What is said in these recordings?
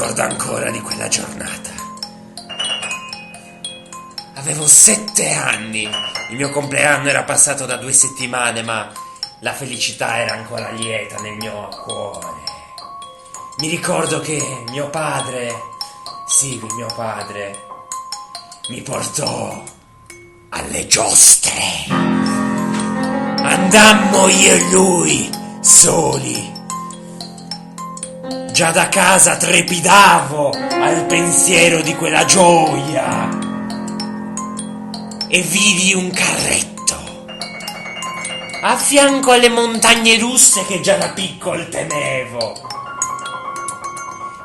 ricordo ancora di quella giornata. Avevo 7 anni. Il mio compleanno era passato da 2 settimane, ma la felicità era ancora lieta nel mio cuore. Mi ricordo che mio padre mi portò alle giostre. Andammo io e lui soli. Già da casa trepidavo al pensiero di quella gioia e vidi un carretto a fianco alle montagne russe che già da piccolo temevo.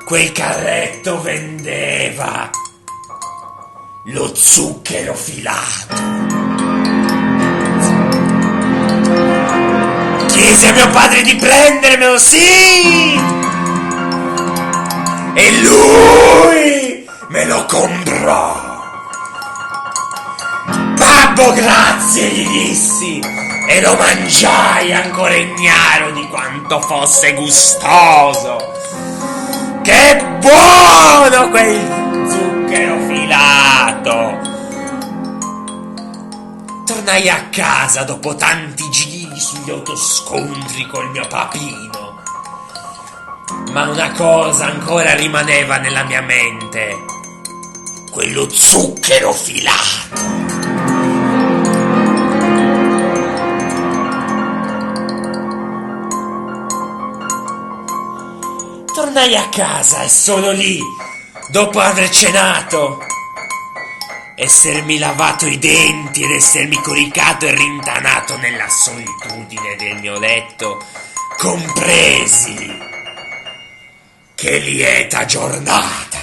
Quel carretto vendeva lo zucchero filato. Chiesi a mio padre di prendermelo, sì! E lui me lo comprò. Babbo, grazie, gli dissi, e lo mangiai ancora ignaro di quanto fosse gustoso. Che buono quel zucchero filato! Tornai a casa dopo tanti giri sugli autoscontri col mio papino. Ma una cosa ancora rimaneva nella mia mente: quello zucchero filato. Tornai a casa e solo lì, dopo aver cenato, essermi lavato i denti ed essermi coricato e rintanato nella solitudine del mio letto, compresi che lieta giornata.